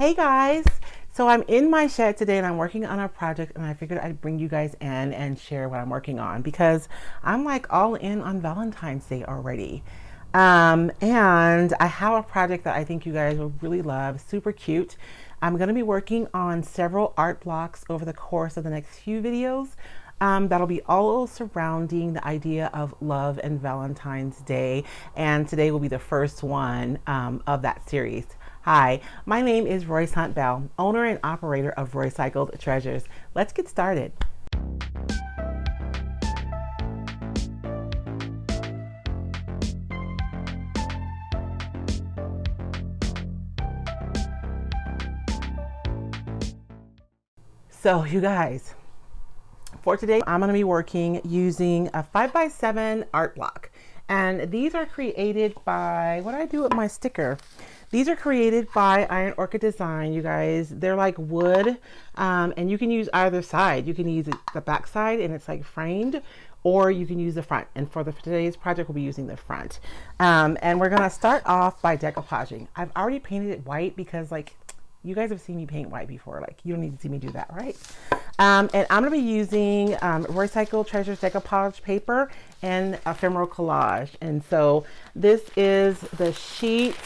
Hey guys, so I'm in my shed today and I'm working on a project, and I figured I'd bring you guys in and share what I'm working on because I'm like all in on Valentine's Day already. And I have a project that I think you guys will really love, super cute. I'm going to be working on several art blocks over the course of the next few videos. That'll be all surrounding the idea of love and Valentine's Day. And today will be the first one of that series. Hi, my name is Royce Hunt Bell, owner and operator of Roycycled Treasures. Let's get started. So you guys, for today, I'm going to be working using a 5x7 art block. And these are created by, what do I do with my sticker? These are created by Iron Orchid Design, you guys. They're like wood, and you can use either side. You can use the back side and it's like framed, or you can use the front. And for today's project, we'll be using the front. And we're gonna start off by decoupaging. I've already painted it white because like, you guys have seen me paint white before. Like, you don't need to see me do that, right? And I'm gonna be using Roycycled Treasures decoupage paper and Ephemeral Collage. And so this is the sheet.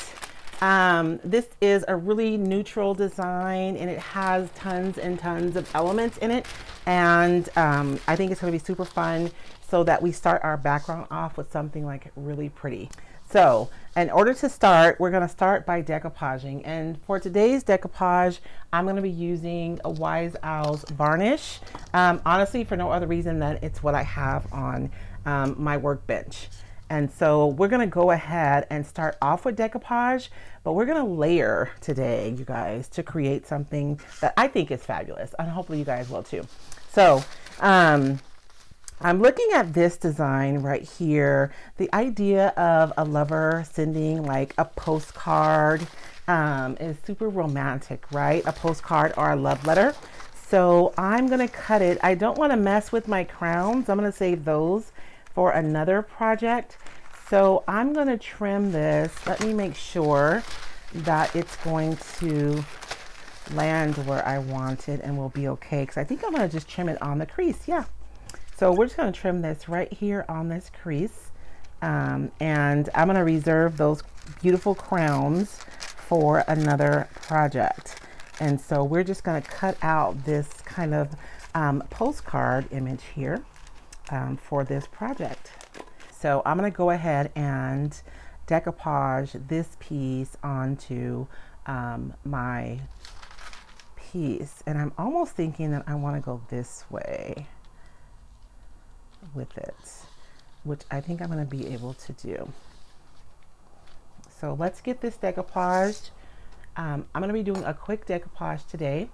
This is a really neutral design, and it has tons and tons of elements in it. And I think it's gonna be super fun so that we start our background off with something like really pretty. So in order to start, we're going to start by decoupaging. And for today's decoupage, I'm going to be using a Wise Owl's varnish. Honestly, for no other reason than it's what I have on my workbench. And so we're going to go ahead and start off with decoupage, but we're going to layer today, you guys, to create something that I think is fabulous. And hopefully you guys will too. So, I'm looking at this design right here. The idea of a lover sending like a postcard is super romantic, right? A postcard or a love letter. So I'm gonna cut it. I don't wanna mess with my crowns. I'm gonna save those for another project. So I'm gonna trim this. Let me make sure that it's going to land where I want it and will be okay. Because I think I'm gonna just trim it on the crease, yeah. So we're just going to trim this right here on this crease, and I'm going to reserve those beautiful crowns for another project. And so we're just going to cut out this kind of postcard image here for this project. So I'm going to go ahead and decoupage this piece onto my piece. And I'm almost thinking that I want to go this way with it, which I think I'm going to be able to do. So let's get this decoupaged. I'm going to be doing a quick decoupage today.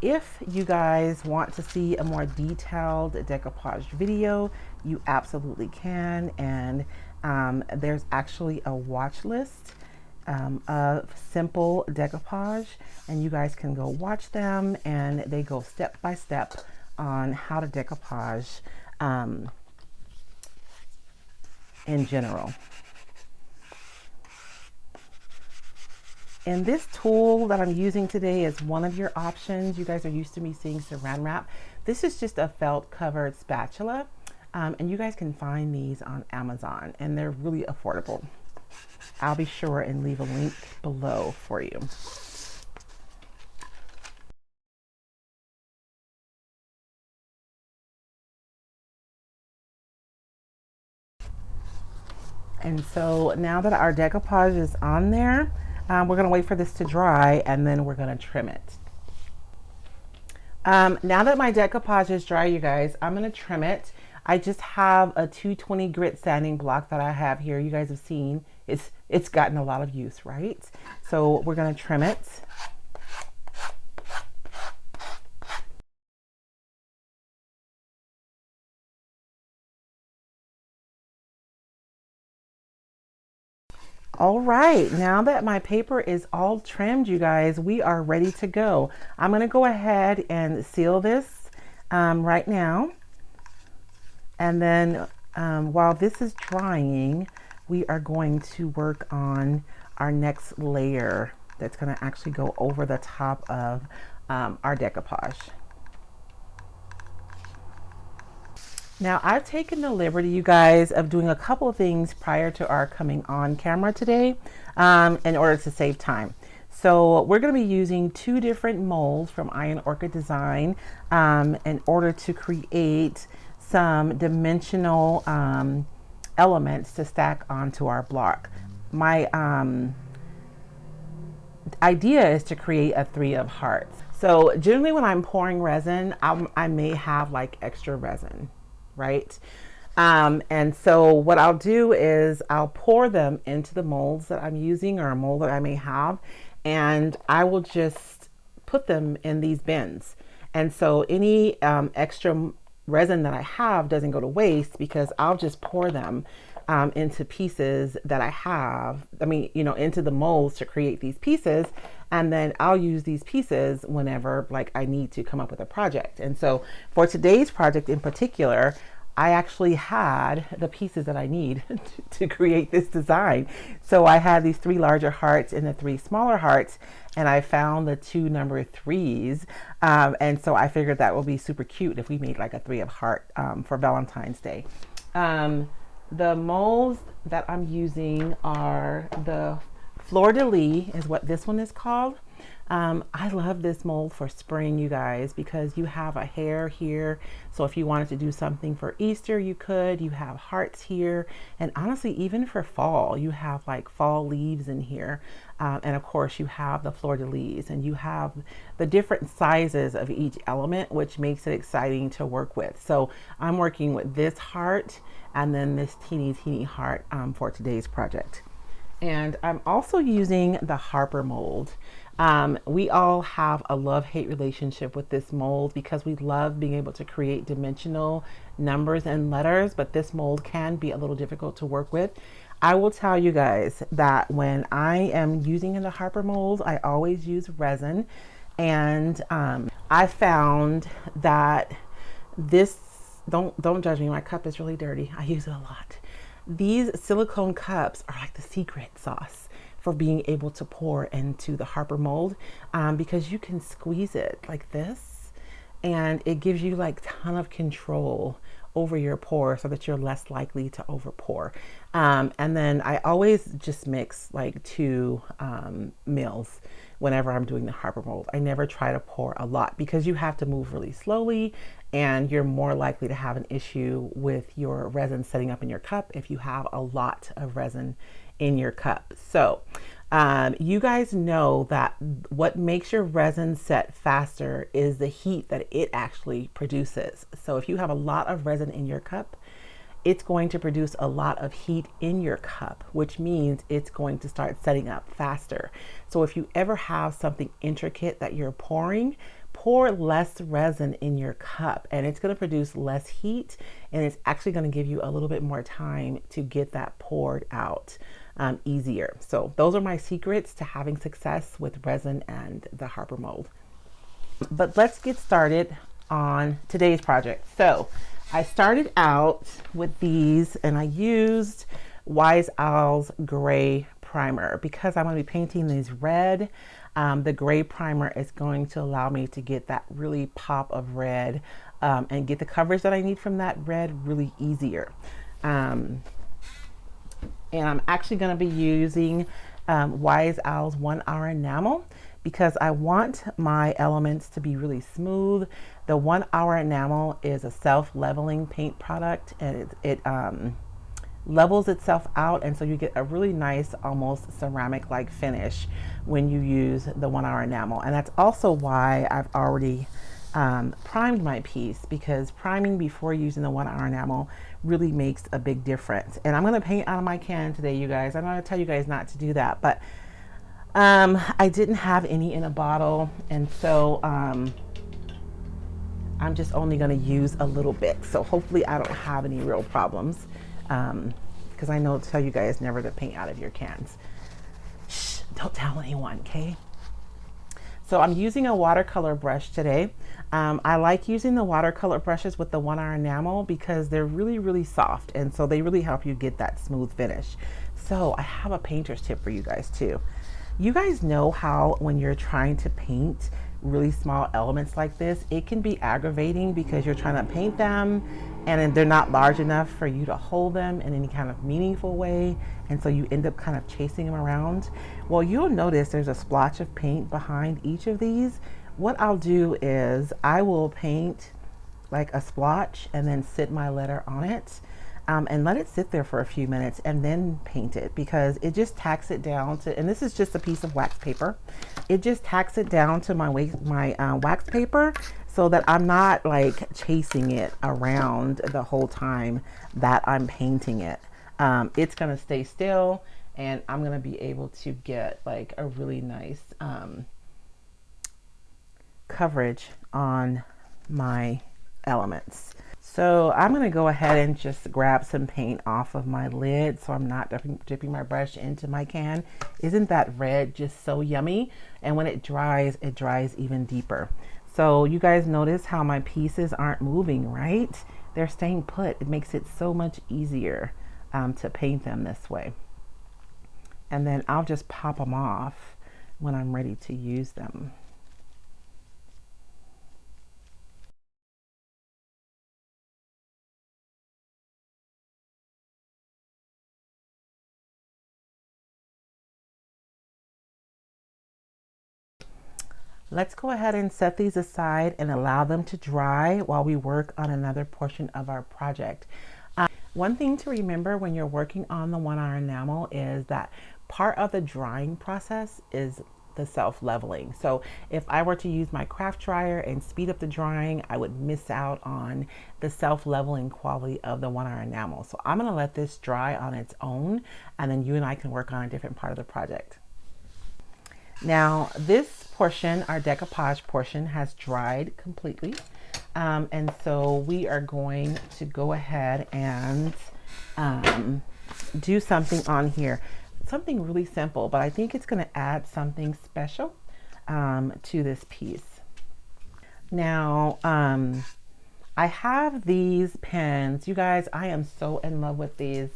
If you guys want to see a more detailed decoupage video, you absolutely can. And there's actually a watch list of simple decoupage, and you guys can go watch them, and they go step by step on how to decoupage in general. And this tool that I'm using today is one of your options. You guys are used to me seeing saran wrap. This is just a felt covered spatula, and you guys can find these on Amazon, and they're really affordable. I'll be sure and leave a link below for you. And so now that our decoupage is on there, we're going to wait for this to dry, and then we're going to trim it. Now that my decoupage is dry, you guys, I'm going to trim it. I just have a 220 grit sanding block that I have here. You guys have seen it's gotten a lot of use, right? So we're going to trim it. All right, now that my paper is all trimmed, you guys, we are ready to go. I'm going to go ahead and seal this right now. And then while this is drying, we are going to work on our next layer that's going to actually go over the top of our decoupage. Now I've taken the liberty, you guys, of doing a couple of things prior to our coming on camera today in order to save time. So we're going to be using 2 different molds from Iron Orchid Design in order to create some dimensional elements to stack onto our block. My idea is to create a 3 of hearts. So generally when I'm pouring resin, I may have like extra resin, right? And so what I'll do is I'll pour them into the molds that I'm using, or a mold that I may have, and I will just put them in these bins. And so any extra resin that I have doesn't go to waste, because I'll just pour them into pieces that I have, into the molds to create these pieces. And then I'll use these pieces whenever like I need to come up with a project. And so for today's project in particular, I actually had the pieces that I need to create this design. So I had these 3 larger hearts and the 3 smaller hearts, and I found the 2 number 3s. And so I figured that would be super cute if we made like a 3 of heart for Valentine's Day. The molds that I'm using are the Fleur de Lis, is what this one is called. I love this mold for spring, you guys, because you have a hare here. So if you wanted to do something for Easter, you could. You have hearts here. And honestly, even for fall, you have like fall leaves in here. And of course, you have the Fleur de Lis, and you have the different sizes of each element, which makes it exciting to work with. So I'm working with this heart and then this teeny heart for today's project. And I'm also using the Harper mold. We all have a love-hate relationship with this mold because we love being able to create dimensional numbers and letters, but this mold can be a little difficult to work with. I will tell you guys that when I am using the Harper molds, I always use resin. And I found that this, don't judge me, my cup is really dirty. I use it a lot. These silicone cups are like the secret sauce for being able to pour into the Harper mold, because you can squeeze it like this and it gives you like ton of control over your pour so that you're less likely to over pour. And then I always just mix like 2 mils whenever I'm doing the Harper mold. I never try to pour a lot because you have to move really slowly, and you're more likely to have an issue with your resin setting up in your cup if you have a lot of resin in your cup. So you guys know that what makes your resin set faster is the heat that it actually produces. So if you have a lot of resin in your cup, it's going to produce a lot of heat in your cup, which means it's going to start setting up faster. So if you ever have something intricate that you're pouring, pour less resin in your cup, and it's going to produce less heat, and it's actually going to give you a little bit more time to get that poured out easier. So those are my secrets to having success with resin and the Harper mold. But let's get started on today's project. So I started out with these, and I used Wise Owl's gray primer because I'm going to be painting these red. The gray primer is going to allow me to get that really pop of red and get the coverage that I need from that red really easier. And I'm actually going to be using Wise Owl's 1 Hour Enamel because I want my elements to be really smooth. The 1 Hour Enamel is a self-leveling paint product, and it levels itself out, and so you get a really nice, almost ceramic-like finish when you use the 1 Hour Enamel. And that's also why I've already primed my piece, because priming before using the 1 Hour Enamel really makes a big difference. And I'm going to paint out of my can today, you guys. I'm going to tell you guys not to do that, but I didn't have any in a bottle, and so I'm just only going to use a little bit. So hopefully I don't have any real problems, because I know to tell you guys never to paint out of your cans. Shh, don't tell anyone, okay? So I'm using a watercolor brush today. I like using the watercolor brushes with the 1 Hour Enamel because they're really, really soft, and so they really help you get that smooth finish. So I have a painter's tip for you guys too. You guys know how when you're trying to paint really small elements like this, it can be aggravating because you're trying to paint them and then they're not large enough for you to hold them in any kind of meaningful way. And so you end up kind of chasing them around. Well, you'll notice there's a splotch of paint behind each of these. What I'll do is I will paint like a splotch and then sit my letter on it. And let it sit there for a few minutes and then paint it, because it just tacks it down to, and this is just a piece of wax paper. It just tacks it down to my wax paper so that I'm not like chasing it around the whole time that I'm painting it. It's gonna stay still and I'm gonna be able to get like a really nice coverage on my elements. So I'm going to go ahead and just grab some paint off of my lid so I'm not dipping my brush into my can. Isn't that red just so yummy? And when it dries even deeper. So you guys notice how my pieces aren't moving, right? They're staying put. It makes it so much easier to paint them this way. And then I'll just pop them off when I'm ready to use them. Let's go ahead and set these aside and allow them to dry while we work on another portion of our project. One thing to remember when you're working on the 1-hour enamel is that part of the drying process is the self-leveling. So if I were to use my craft dryer and speed up the drying, I would miss out on the self-leveling quality of the 1-hour enamel. So I'm going to let this dry on its own, and then you and I can work on a different part of the project. Now this portion, our decoupage portion, has dried completely. And so we are going to go ahead and do something on here. Something really simple, but I think it's going to add something special to this piece. Now, I have these pens. You guys, I am so in love with these.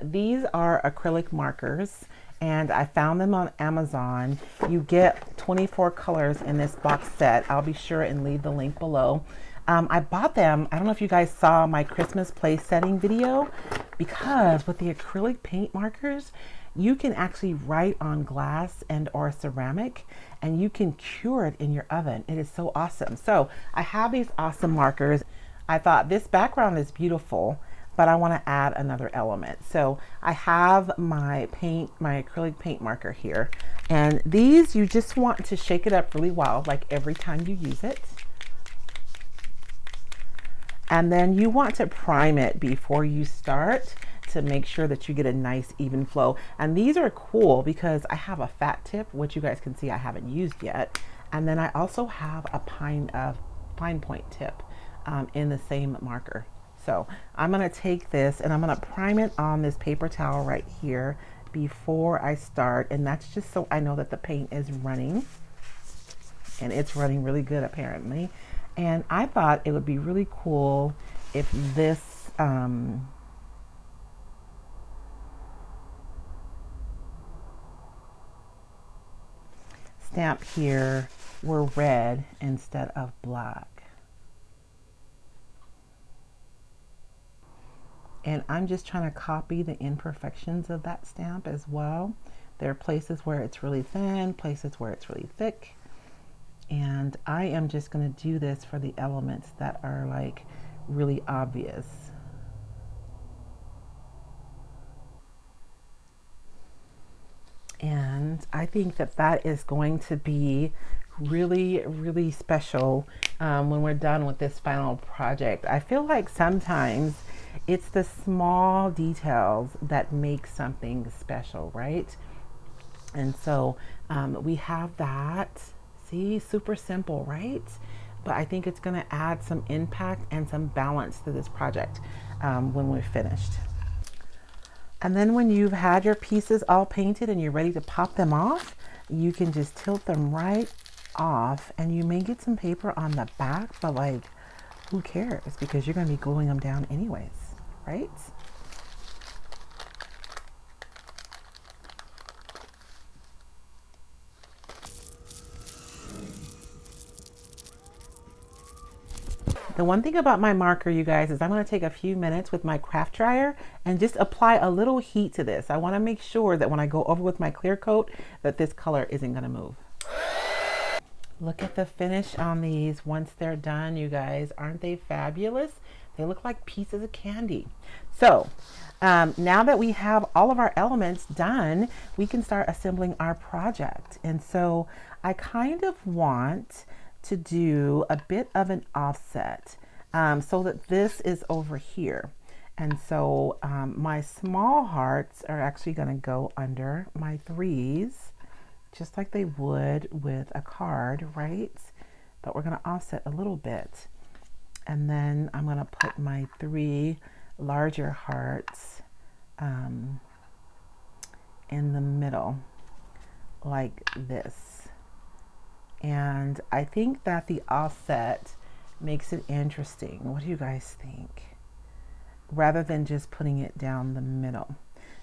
These are acrylic markers, and I found them on Amazon. You get 24 colors in this box set. I'll be sure and leave the link below. I bought them. I don't know if you guys saw my Christmas place setting video, because with the acrylic paint markers, you can actually write on glass and or ceramic, and you can cure it in your oven. It is so awesome. So I have these awesome markers. I thought this background is beautiful, but I want to add another element. So I have my acrylic paint marker here, and these, you just want to shake it up really well, like every time you use it. And then you want to prime it before you start to make sure that you get a nice even flow. And these are cool because I have a fat tip, which you guys can see I haven't used yet. And then I also have a fine point tip in the same marker. So I'm gonna take this and I'm gonna prime it on this paper towel right here before I start. And that's just so I know that the paint is running, and it's running really good apparently. And I thought it would be really cool if this stamp here were red instead of black. And I'm just trying to copy the imperfections of that stamp as well. There are places where it's really thin, places where it's really thick. And I am just going to do this for the elements that are like really obvious. And I think that that is going to be really, really special when we're done with this final project. I feel like sometimes it's the small details that make something special, right? And so we have that. See, super simple, right? But I think it's going to add some impact and some balance to this project when we're finished. And then when you've had your pieces all painted and you're ready to pop them off, you can just tilt them right off, and you may get some paper on the back, but like, who cares? Because you're going to be gluing them down anyways, right? The one thing about my marker, you guys, is I'm going to take a few minutes with my craft dryer and just apply a little heat to this. I want to make sure that when I go over with my clear coat that this color isn't going to move. Look at the finish on these once they're done, you guys. Aren't they fabulous? They look like pieces of candy. So now that we have all of our elements done, we can start assembling our project. And so I kind of want to do a bit of an offset so that this is over here. And so my small hearts are actually going to go under my 3s, just like they would with a card, right? But we're going to offset a little bit. And then I'm going to put my 3 larger hearts in the middle like this. And I think that the offset makes it interesting. What do you guys think? Rather than just putting it down the middle.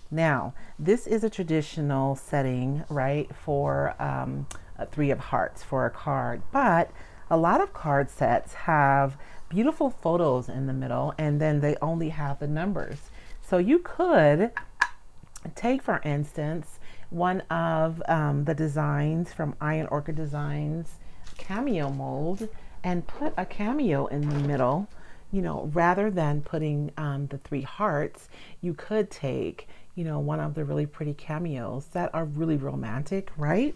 Now, this is a traditional setting, right, for a 3 of hearts for a card, but a lot of card sets have beautiful photos in the middle, and then they only have the numbers. So you could take, for instance, one of the designs from Iron Orchid Designs cameo mold and put a cameo in the middle. You know, rather than putting the 3 hearts, you could take, you know, one of the really pretty cameos that are really romantic, right?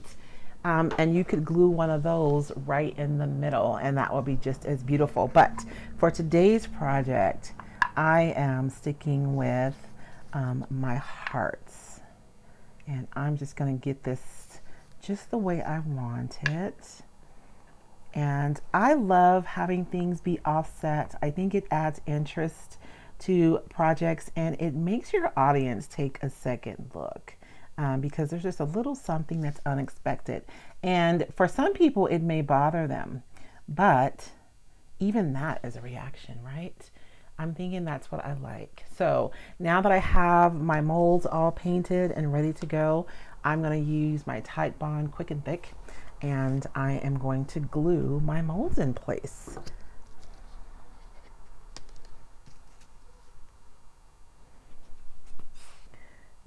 And you could glue one of those right in the middle, and that will be just as beautiful. But for today's project, I am sticking with my hearts. And I'm just going to get this just the way I want it. And I love having things be offset. I think it adds interest to projects, and it makes your audience take a second look. Because there's just a little something that's unexpected. And for some people, it may bother them, but even that is a reaction, right? I'm thinking that's what I like. So now that I have my molds all painted and ready to go, I'm going to use my Tite Bond Quick and Thick, and I am going to glue my molds in place.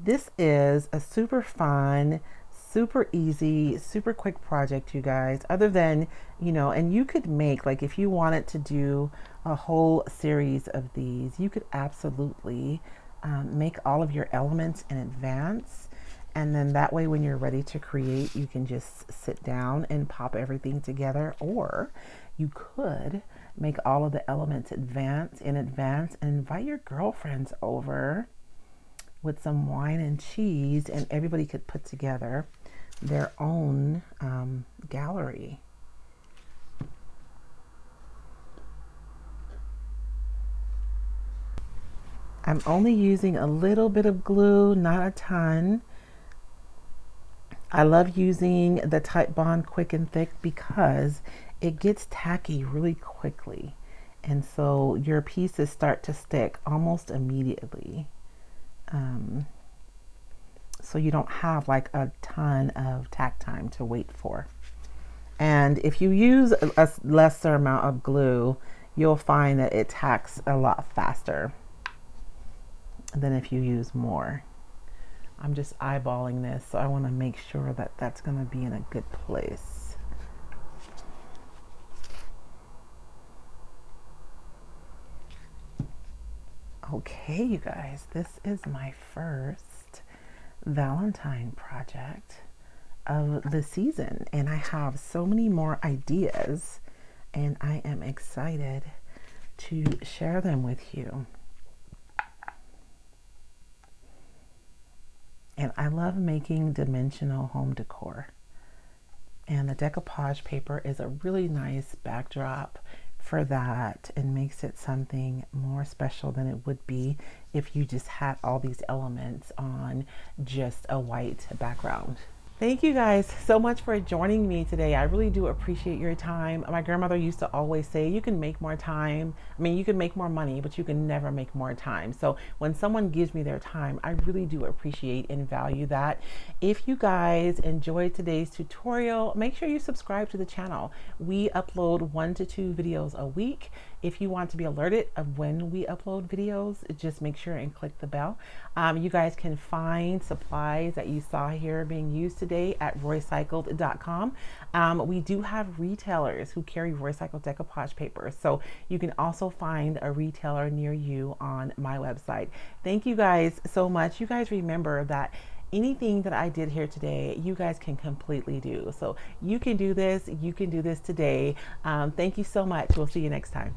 This is a super fun, super easy, super quick project, you guys, other than, you know, and you could make, like, if you wanted to do a whole series of these, you could absolutely make all of your elements in advance. And then that way, when you're ready to create, you can just sit down and pop everything together. Or you could make all of the elements in advance and invite your girlfriends over with some wine and cheese, and everybody could put together their own gallery. I'm only using a little bit of glue, not a ton. I love using the Tite Bond Quick and Thick because it gets tacky really quickly. And so your pieces start to stick almost immediately. So you don't have like a ton of tack time to wait for. And if you use a lesser amount of glue, you'll find that it tacks a lot faster than if you use more. I'm just eyeballing this, so I want to make sure that that's going to be in a good place. Okay, you guys, this is my first Valentine project of the season, and I have so many more ideas, and I am excited to share them with you. And I love making dimensional home decor, and the decoupage paper is a really nice backdrop for that and makes it something more special than it would be if you just had all these elements on just a white background. Thank you guys so much for joining me today. I really do appreciate your time. My grandmother used to always say, you can make more time. I mean, you can make more money, but you can never make more time. So when someone gives me their time, I really do appreciate and value that. If you guys enjoyed today's tutorial, make sure you subscribe to the channel. We upload 1 to 2 videos a week, If you want to be alerted of when we upload videos, just make sure and click the bell. You guys can find supplies that you saw here being used today at roycycled.com. We do have retailers who carry recycled decoupage paper, so you can also find a retailer near you on my website. Thank you guys so much. You guys remember that anything that I did here today, you guys can completely do. So you can do this today. Thank you so much. We'll see you next time.